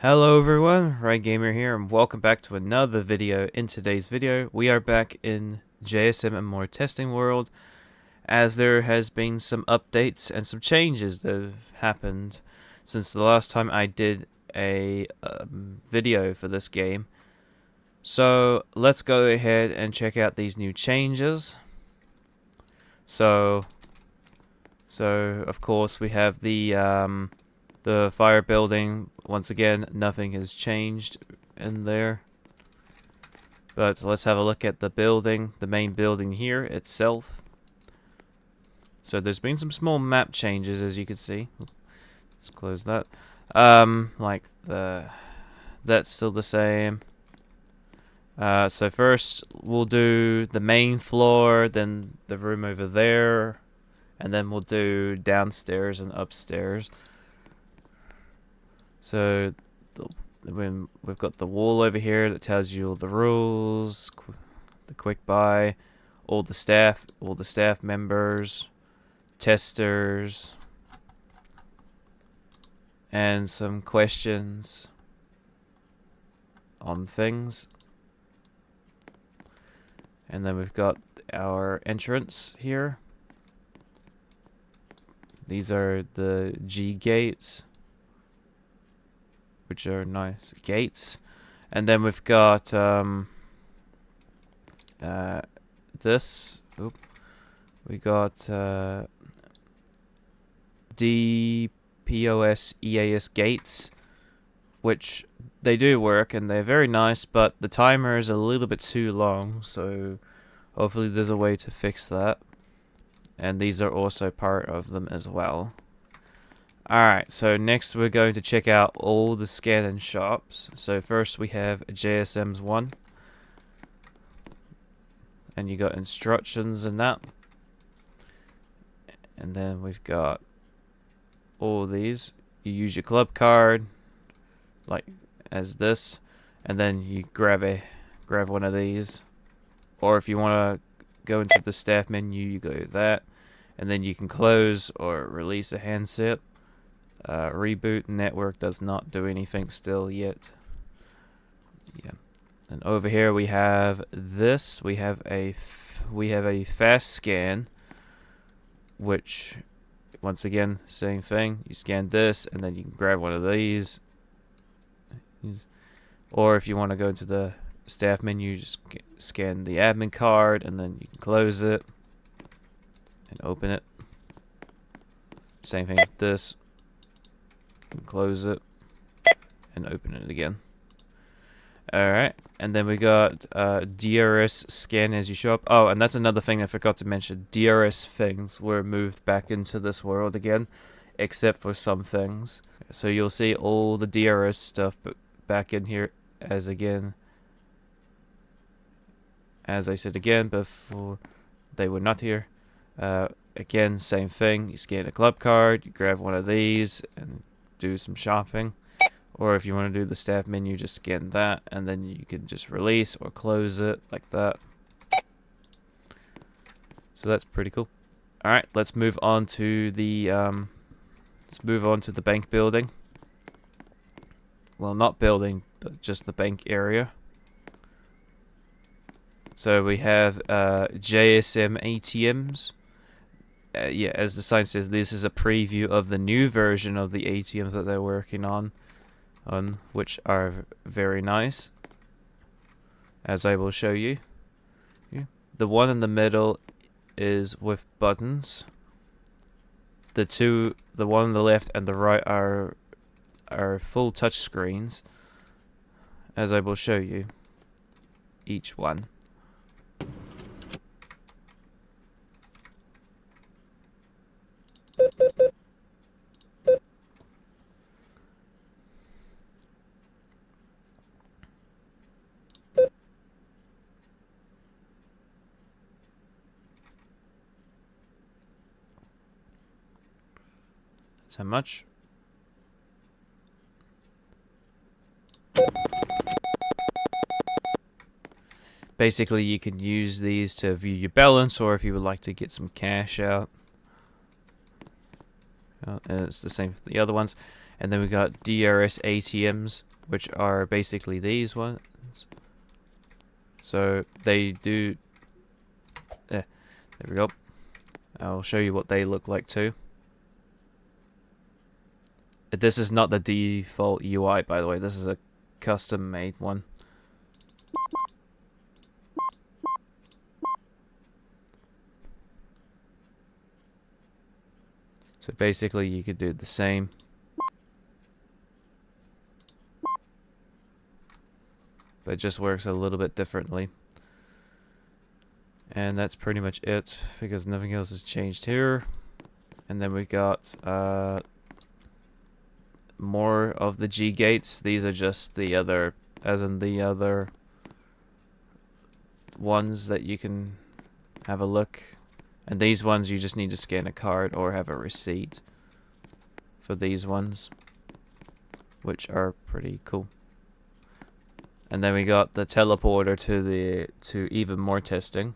Hello everyone, Ryan Gamer here, and welcome back to another video. In today's video, we are back in JSM More testing world, as there has been some updates and some changes that have happened since the last time I did a video for this game. So let's go ahead and check out these new changes. So of course we have the fire building. Once again, nothing has changed in there. But let's have a look at the building, the main building here itself. So there's been some small map changes, as you can see. Let's close that. That's still the same. So first we'll do the main floor, then the room over there, and then we'll do downstairs and upstairs. So when we've got the wall over here that tells you all the rules, the quick buy, all the staff members, testers, and some questions on things. And then we've got our entrance here. These are the G gates, which are nice gates. And then we've got this. Oop. We got DPOS EAS gates, which they do work and they're very nice, but the timer is a little bit too long, so hopefully there's a way to fix that. And these are also part of them as well. Alright, so next we're going to check out all the scanning shops. So first we have JSM's one. And you got instructions and that. And then we've got all these. You use your club card, like as this, and then you grab one of these. Or if you want to go into the staff menu, you go to that. And then you can close or release a handset. Reboot network does not do anything still yet. Yeah, and over here we have this. We have a fast scan, which once again same thing. You scan this, and then you can grab one of these. Or if you want to go into the staff menu, just scan the admin card, and then you can close it and open it. Same thing with this. Close it and open it again. Alright, and then we got DRS scan as you show up. Oh, and that's another thing I forgot to mention. DRS things were moved back into this world again, except for some things. So you'll see all the DRS stuff back in here as I said again before, they were not here. Again, same thing. You scan a club card, you grab one of these, and do some shopping. Or if you want to do the staff menu, just scan that, and then you can just release or close it like that. So that's pretty cool. All right, let's move on to the bank building. Well, not building, but just the bank area. So we have JSM ATMs. Yeah, as the sign says, this is a preview of the new version of the ATMs that they're working on which are very nice, as I will show you. Yeah. The one in the middle is with buttons. The one on the left and the right are full touch screens, as I will show you each one. That's how much. Basically, you can use these to view your balance, or if you would like to get some cash out. And it's the same for the other ones. And then we got DRS ATMs, which are basically these ones. So they do. There we go. I'll show you what they look like too. This is not the default UI, by the way. This is a custom-made one. So basically, you could do the same. But it just works a little bit differently. And that's pretty much it, because nothing else has changed here. And then we got more of the G gates. These are just the other, as in the other ones that you can have a look. And these ones you just need to scan a card or have a receipt for these ones, which are pretty cool. And then we got the teleporter to even more testing,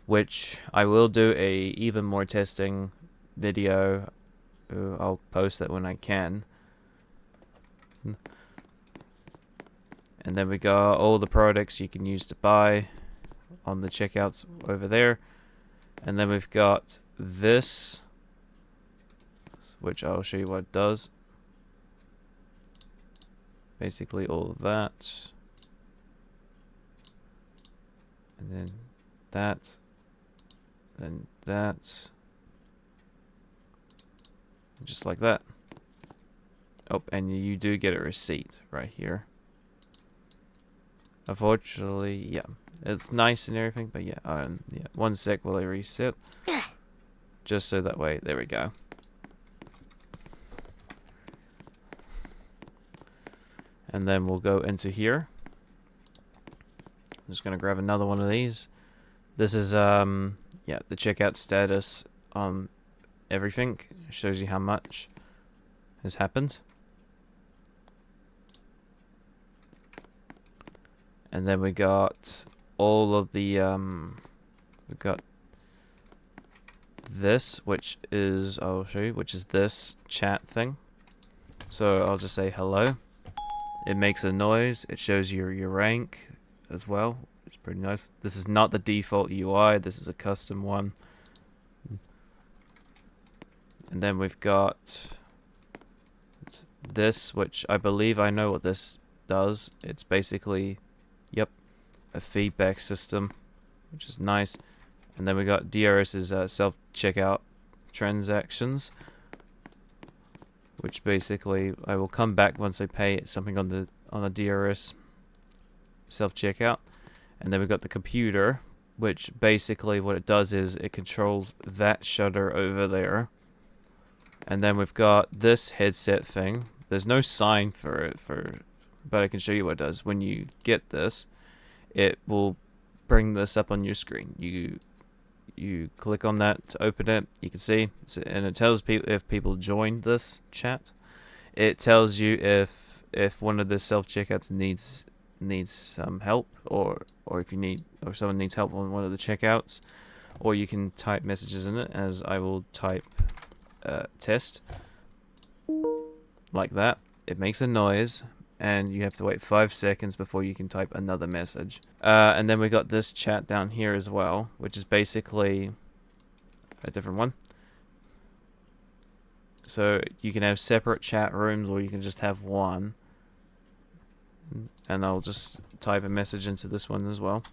which I will do a even more testing video. I'll post that when I can. And then we got all the products you can use to buy on the checkouts over there. And then we've got this, which I'll show you what it does. Basically all of that. And then that. Then that. Just like that. Oh, and you do get a receipt right here. Unfortunately, yeah. It's nice and everything, but yeah, yeah. 1 sec while I reset. Just so that way, there we go. And then we'll go into here. I'm just gonna grab another one of these. This is yeah, the checkout status on everything. It shows you how much has happened. And then we got all of the we got this, which is, I'll show you, which is this chat thing. So I'll just say hello. It makes a noise. It shows you your rank as well, which is pretty nice. This is not the default UI. This is a custom one. And then we've got this, which I believe I know what this does. It's basically, yep, a feedback system, which is nice. And then we got DRS's self-checkout transactions, which basically I will come back once I pay something on the DRS self-checkout. And then we got the computer, which basically what it does is it controls that shutter over there. And then we've got this headset thing. There's no sign for it, but I can show you what it does. When you get this, it will bring this up on your screen. You click on that to open it. You can see, and it tells people if people joined this chat. It tells you if one of the self checkouts needs some help, or if someone needs help on one of the checkouts, or you can type messages in it. As I will type test like that. It makes a noise, and you have to wait 5 seconds before you can type another message. And then we got this chat down here as well, which is basically a different one. So you can have separate chat rooms, or you can just have one. And I'll just type a message into this one as well,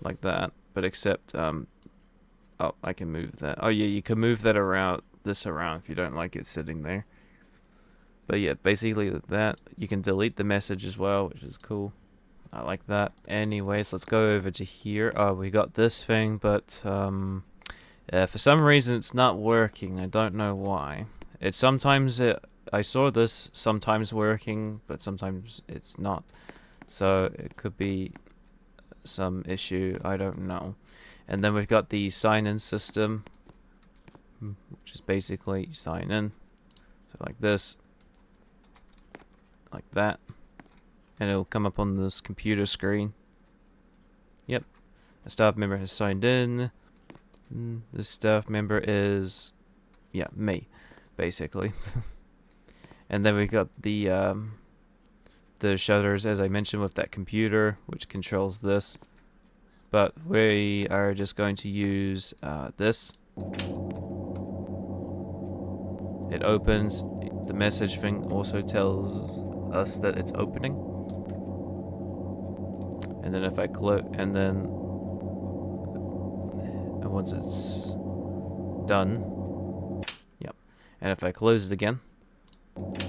like that. But except, oh, I can move that. Oh yeah, you can move that around, this around, if you don't like it sitting there. But yeah, basically that. You can delete the message as well, which is cool. I like that. Anyways, let's go over to here. Oh, we got this thing, but for some reason it's not working. I don't know why. I saw this sometimes working, but sometimes it's not. So it could be some issue. I don't know. And then we've got the sign-in system, which is basically you sign in. So like this. Like that, and it'll come up on this computer screen. Yep, a staff member has signed in. The staff member is, yeah, me, basically. And then we got the shutters, as I mentioned, with that computer, which controls this. But we are just going to use this. It opens. The message thing also tells us that it's opening. And then if I close, and then once it's done, yep. And if I close it again,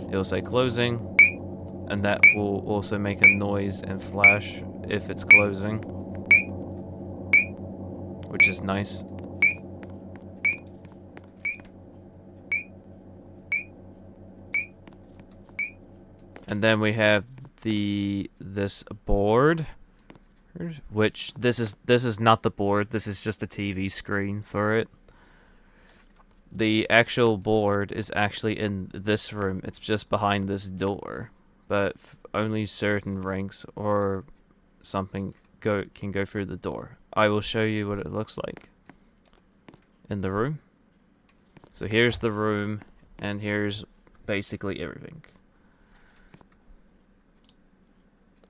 it'll say closing, and that will also make a noise and flash if it's closing, which is nice. And then we have this board, which this is not the board. This is just a TV screen for it. The actual board is actually in this room. It's just behind this door, but only certain ranks or something can go through the door. I will show you what it looks like in the room. So here's the room, and here's basically everything.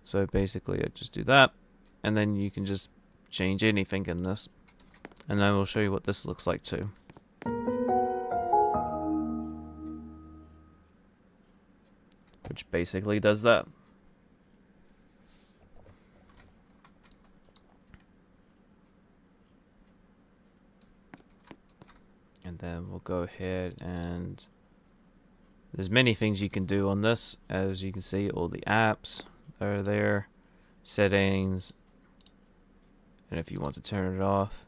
So basically I just do that, and then you can just change anything in this. And I will show you what this looks like too. Which basically does that. And then we'll go ahead and there's many things you can do on this. As you can see, all the apps are there, settings, and if you want to turn it off,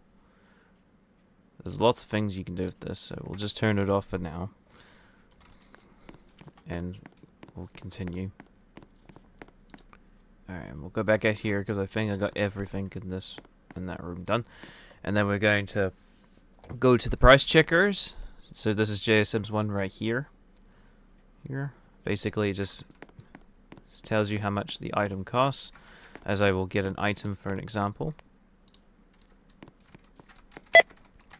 there's lots of things you can do with this. So we'll just turn it off for now, and we'll continue. Alright, we'll go back out here because I think I got everything in that room done. And then we're going to go to the price checkers. So this is JSM's one right here. Basically, it just tells you how much the item costs, as I will get an item for an example.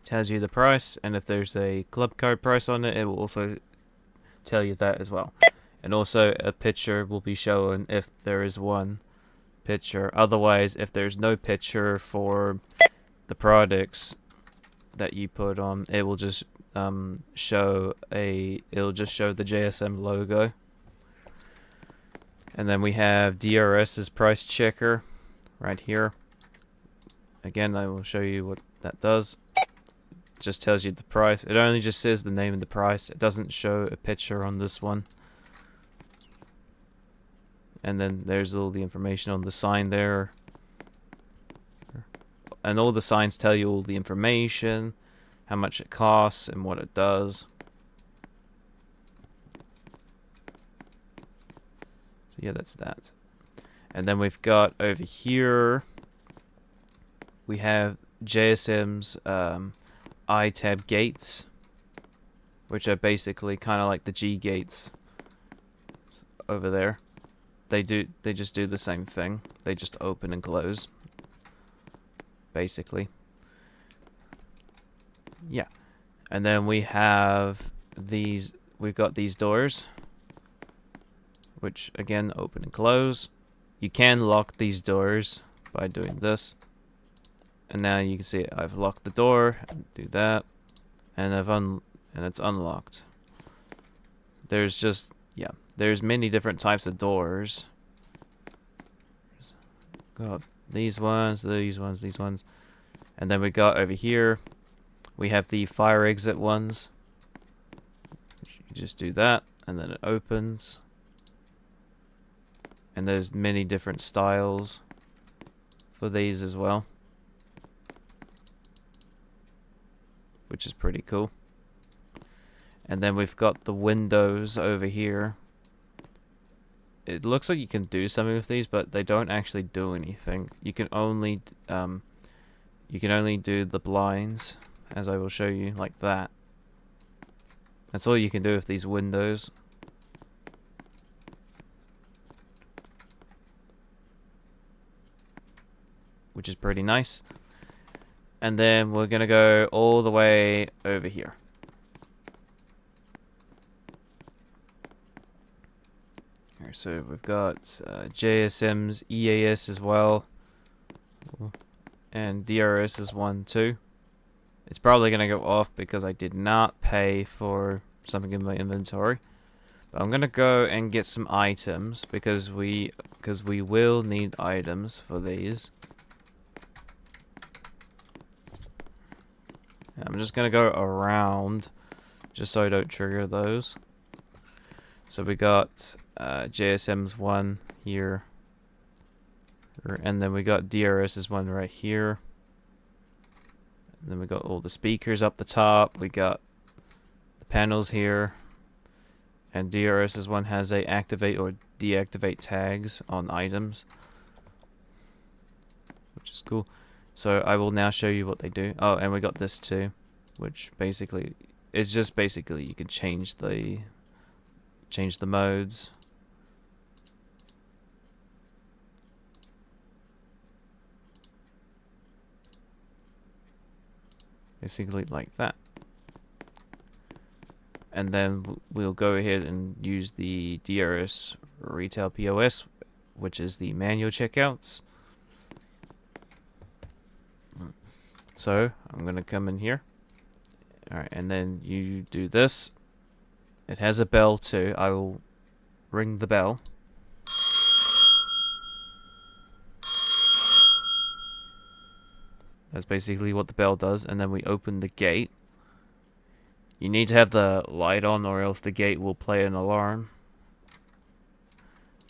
Tells you the price, and if there's a club card price on it, it will also tell you that as well. And also a picture will be shown if there is one picture. Otherwise, if there's no picture for the products that you put on, it will just show the JSM logo. And then we have DRS's price checker right here. Again, I will show you what that does. Just tells you the price. It only just says the name and the price. It doesn't show a picture on this one. And then there's all the information on the sign there. And all the signs tell you all the information, how much it costs, and what it does. So yeah, that's that. And then we've got over here, we have JSM's iTab gates, which are basically kind of like the G gates over there. They just do the same thing. They just open and close, basically. Yeah. And then we have these, we've got these doors, which again open and close. You can lock these doors by doing this. And now you can see I've locked the door, do that, and and it's unlocked. There's just, yeah, there's many different types of doors. Got these ones, these ones. And then we got over here, we have the fire exit ones. You just do that, and then it opens. And there's many different styles for these as well, which is pretty cool. And then we've got the windows over here. It looks like you can do something with these, but they don't actually do anything. You can only do the blinds, as I will show you, like that. That's all you can do with these windows. Which is pretty nice. And then we're gonna go all the way over here. so we've got JSM's EAS as well, and DRS is one too. It's probably gonna go off because I did not pay for something in my inventory. But I'm gonna go and get some items because we will need items for these. I'm just gonna go around just so I don't trigger those. So we got JSM's one here, and then we got DRS's one right here. And then we got all the speakers up the top. We got the panels here, and DRS's one has a activate or deactivate tags on items, which is cool. So I will now show you what they do. Oh, and we got this too, which basically is just basically you can change the modes. Basically like that. And then we'll go ahead and use the DRS retail POS, which is the manual checkouts. So I'm gonna come in here. Alright, and then you do this. It has a bell too. I will ring the bell. That's basically what the bell does. And then we open the gate. You need to have the light on or else the gate will play an alarm.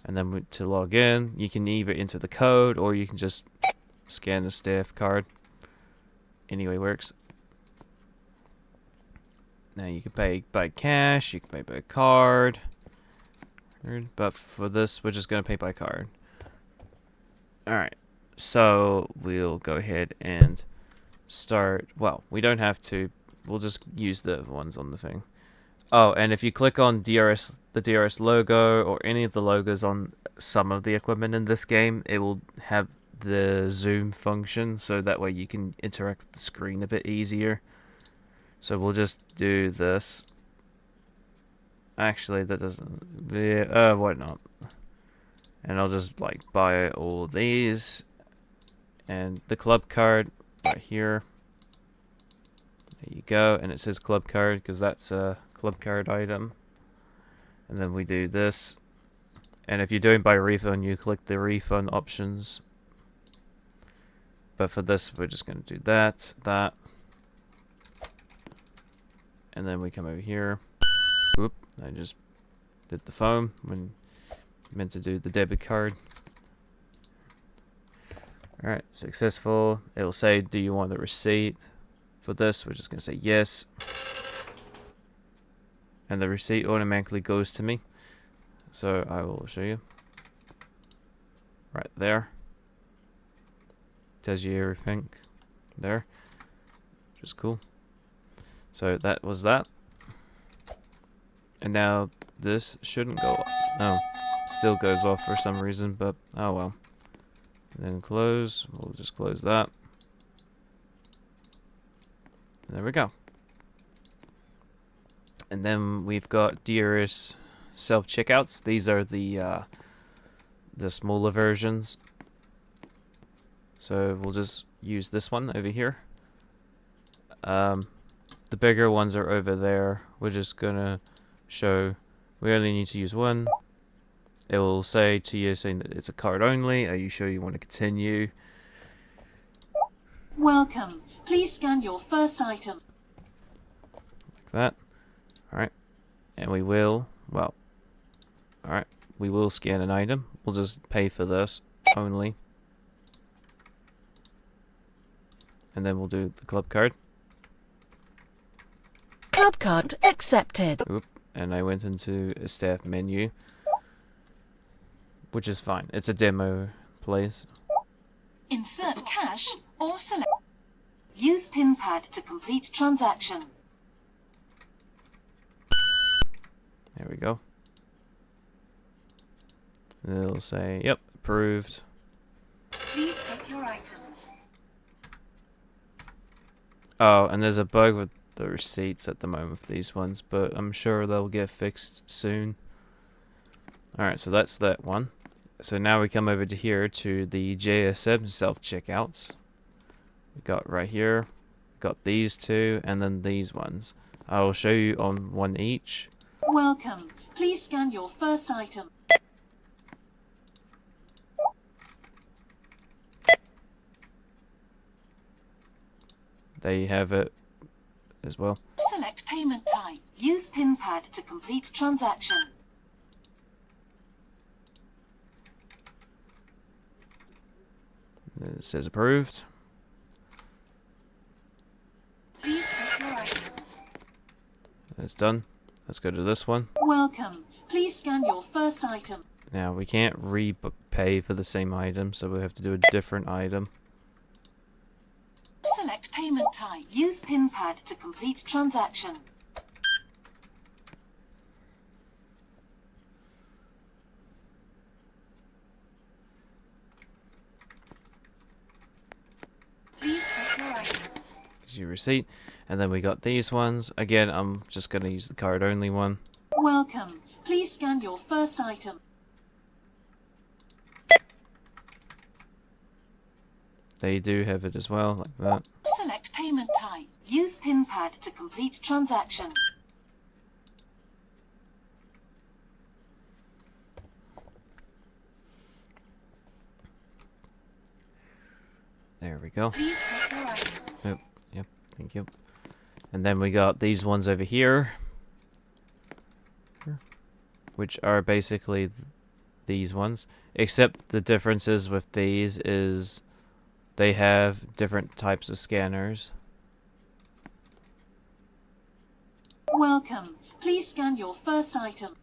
And then to log in, you can either enter the code or you can just scan the staff card. Anyway, works. Now you can pay by cash, you can pay by card. But for this, we're just going to pay by card. Alright, so we'll go ahead and start. Well, we don't have to. We'll just use the ones on the thing. Oh, and if you click on the DRS logo or any of the logos on some of the equipment in this game, it will have the zoom function, so that way you can interact with the screen a bit easier. So we'll just do this. Actually, that doesn't. Yeah, why not? And I'll just like buy all these and the club card right here. There you go, and it says club card because that's a club card item. And then we do this, and if you're doing by refund, you click the refund options. But for this, we're just going to do that, and then we come over here. Oop, I just did the phone when meant to do the debit card. Alright, successful. It will say, do you want the receipt? For this, we're just going to say yes. And the receipt automatically goes to me. So I will show you. Right there. Tells you everything there. Which is cool. So that was that. And now this shouldn't go off. No, still goes off for some reason, but oh well. And then close. We'll just close that. There we go. And then we've got DRS self-checkouts. These are the smaller versions. So we'll just use this one over here. The bigger ones are over there. We're just gonna show we only need to use one. It will say to you saying that it's a card only. Are you sure you want to continue? Welcome. Please scan your first item. Like that. Alright. And we will, well, alright, we will scan an item. We'll just pay for this only. And then we'll do the club card. Club card accepted. Oop, and I went into a staff menu. Which is fine. It's a demo place. Insert cash or select. Use pin pad to complete transaction. There we go. And it'll say, yep, approved. Please take your items. Oh, and there's a bug with the receipts at the moment for these ones, but I'm sure they'll get fixed soon. Alright, so that's that one. So now we come over to here to the JSM self-checkouts. We got right here, got these two, and then these ones. I will show you on one each. Welcome. Please scan your first item. There you have it as well. Select payment type. Use PIN pad to complete transaction. It says approved. Please take your items. It's done. Let's go to this one. Welcome. Please scan your first item. Now we can't repay for the same item, so we have to do a different item. Select payment type. Use PIN pad to complete transaction. Please take your items. Here's your receipt. And then we got these ones. Again, I'm just going to use the card only one. Welcome. Please scan your first item. They do have it as well, like that. Select payment type. Use PIN pad to complete transaction. There we go. Please take your items. Yep, thank you. And then we got these ones over here, which are basically these ones. Except the differences with these is they have different types of scanners. Welcome. Please scan your first item.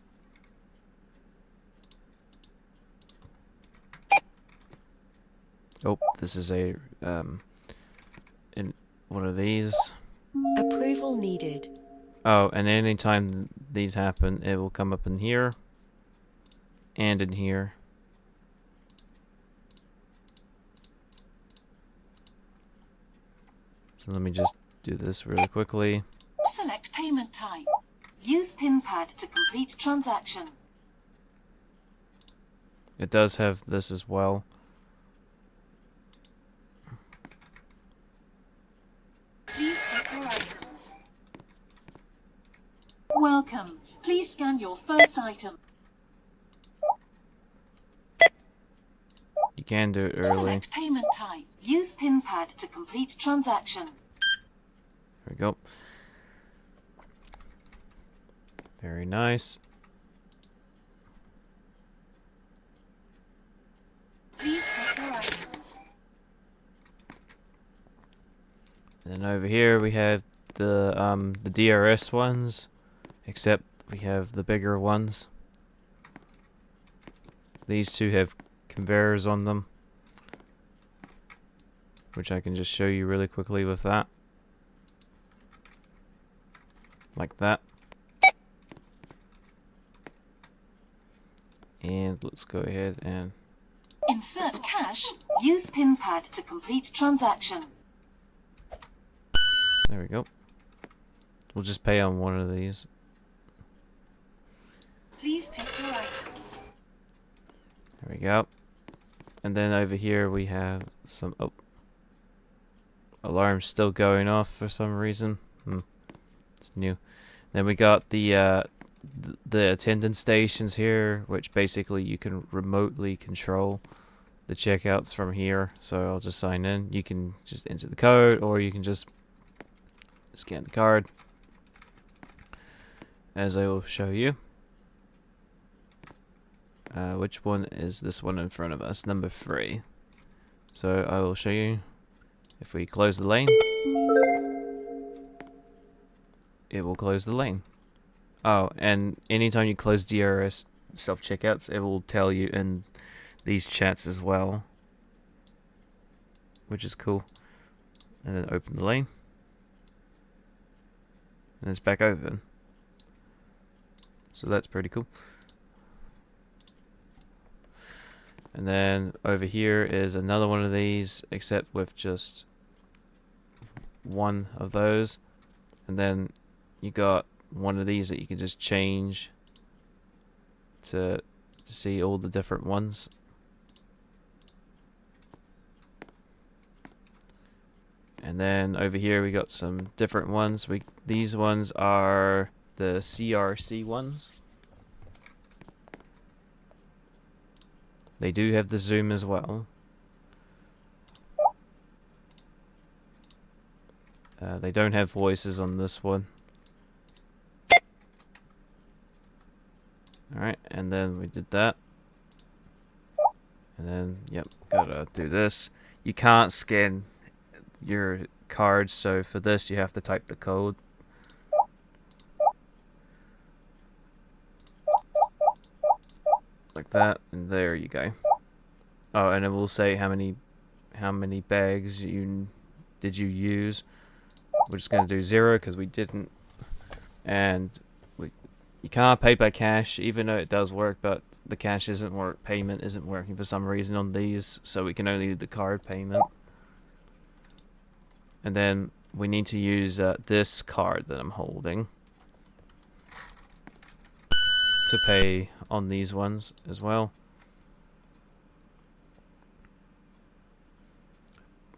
Oh, this is a in one of these. Approval needed. Oh, and anytime these happen, it will come up in here and in here. So let me just do this really quickly. Select payment type. Use PIN pad to complete transaction. It does have this as well. Please take your items. Welcome. Please scan your first item. You can do it early. Select payment type. Use PIN pad to complete transaction. There we go. Very nice. Please take your items. And then over here we have the DRS ones, except we have the bigger ones. These two have conveyors on them, which I can just show you really quickly with that. Like that. And let's go ahead and Insert cash. Use PIN pad to complete transaction. there we go. We'll just pay on one of these. Please take your items. There we go. And then over here we have some alarm's still going off for some reason. It's new. Then we got the attendance stations here, which basically you can remotely control the checkouts from here. So I'll just sign in. You can just enter the code, or you can just scan the card, as I will show you. Which one is this one in front of us? Number 3. So I will show you. If we close the lane, it will close the lane. Oh, and anytime you close DRS self-checkouts, it will tell you in these chats as well, which is cool. And then open the lane, and it's back open. So that's pretty cool. And then over here is another one of these, except with just one of those. And then you got one of these that you can just change to to see all the different ones. And then over here we got some different ones. These ones are the CRC ones. They do have the zoom as well. They don't have voices on this one. Alright, and then we did that. And then, yep, gotta do this. You can't scan your card, so for this you have to type the code. Like that, and there you go. Oh, and it will say how many bags did you use. We're just gonna do 0 because we didn't, and you can't pay by cash, even though it does work, but the cash payment isn't working for some reason on these, so we can only do the card payment. And then we need to use this card that I'm holding to pay on these ones as well.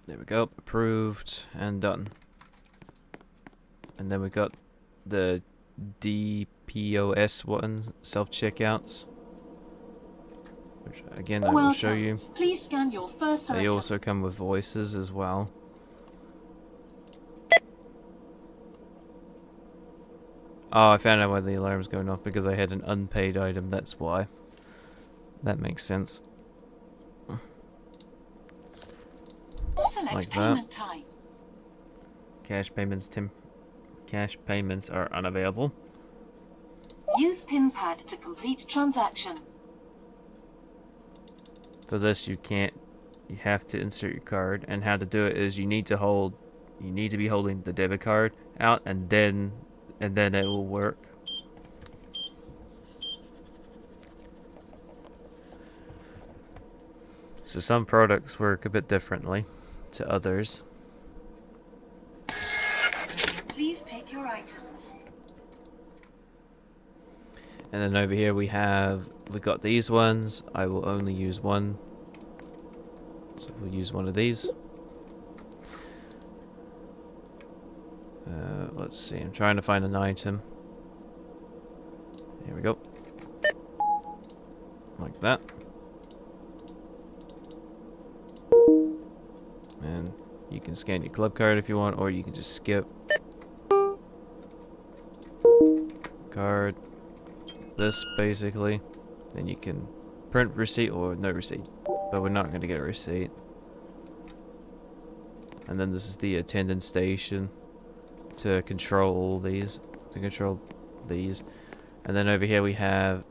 There we go, approved and done. And then we got the DPOS one, self-checkouts, which again I will show you. Please scan your first They item. also come with voices as well. Oh, I found out why the alarm's going off, because I had an unpaid item, that's why. That makes sense. Select Like payment that. type. Cash payments are unavailable. Use pin pad to complete transaction. For this you have to insert your card, and how to do it is you need to be holding the debit card out, and then it will work. So some products work a bit differently to others. Please take your items. And then over here we got these ones. I will only use one. So we'll use one of these. Let's see, I'm trying to find an item. Here we go. Like that. And you can scan your club card if you want, or you can just skip. Card. This, basically. Then you can print receipt or no receipt. But we're not going to get a receipt. And then this is the attendance station to control these. And then over here we have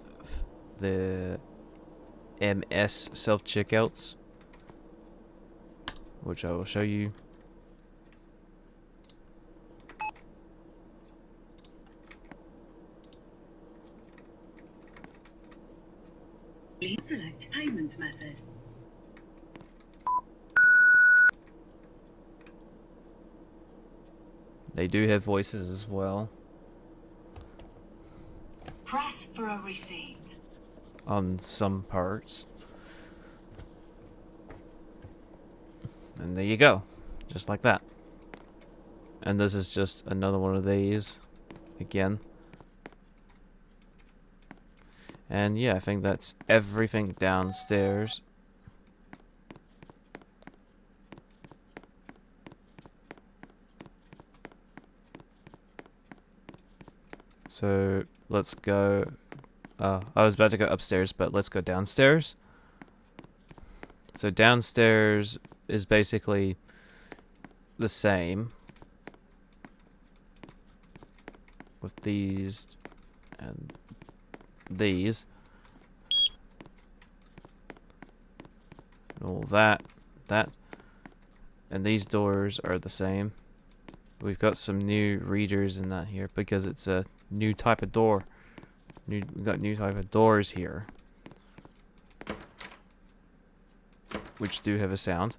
the MS self-checkouts, which I will show you. Please select payment method. They do have voices as well. Press for a receipt. On some parts. And there you go. Just like that. And this is just another one of these. Again. And yeah, I think that's everything downstairs. So let's go. I was about to go upstairs, but let's go downstairs. So downstairs is basically the same with these and these and all that, and these doors are the same. We've got some new readers in that here because it's a new type of door. We've got new type of doors here, which do have a sound.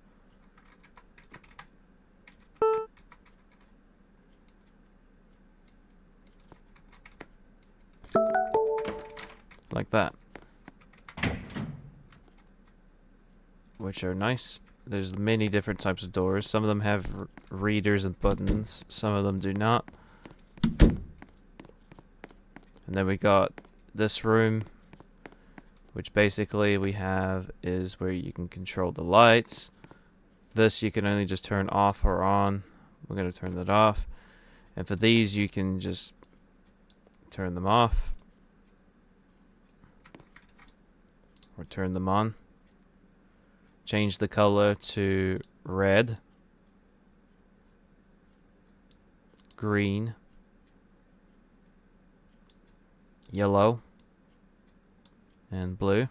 Like that. which are nice. There's many different types of doors. Some of them have readers and buttons. Some of them do not. And then we got this room, which basically we have is where you can control the lights. This you can only just turn off or on. We're going to turn that off. And for these you can just turn them off or turn them on. Change the color to red, green, yellow, and blue.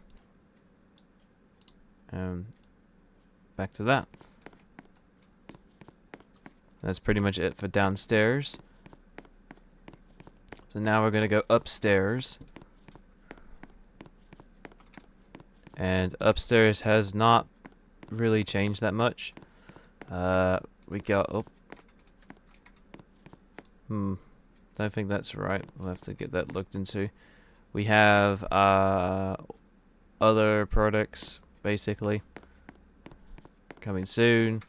And back to that. That's pretty much it for downstairs. So now we're going to go upstairs. And upstairs has not really changed that much. We got... Oh. Don't think that's right. We'll have to get that looked into. We have other products, basically, coming soon.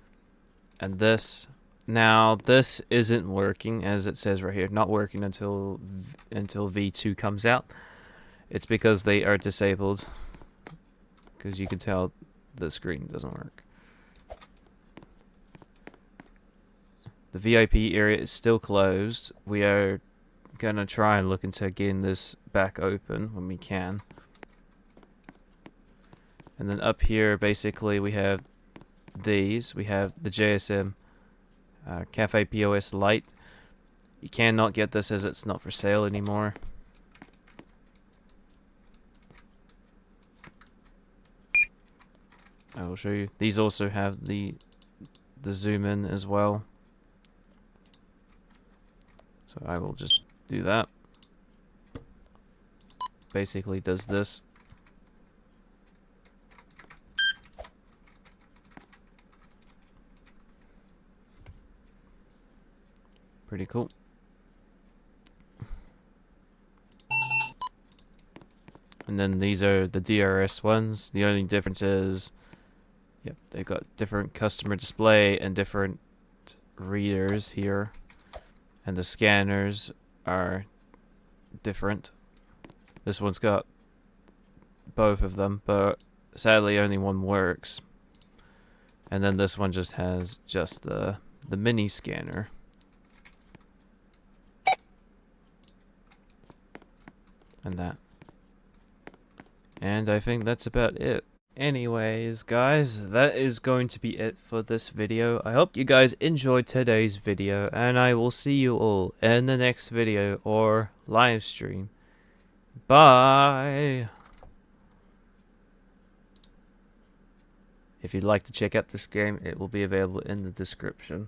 And this... Now, this isn't working, as it says right here. Not working until V2 comes out. It's because they are disabled. Because you can tell the screen doesn't work. The VIP area is still closed. We are going to try and look into getting this back open when we can. And then up here, basically, we have these. We have the JSM Cafe POS Lite. You cannot get this as it's not for sale anymore. I will show you. These also have the zoom in as well. So I will just do that. Basically does this. Pretty cool. And then these are the DRS ones. The only difference is, yep, they've got different customer display and different readers here. And the scanners are different. This one's got both of them, but sadly only one works. And then this one just has just the mini scanner. And that. And I think that's about it. Anyways, guys, that is going to be it for this video. I hope you guys enjoyed today's video, and I will see you all in the next video or live stream. Bye! If you'd like to check out this game, it will be available in the description.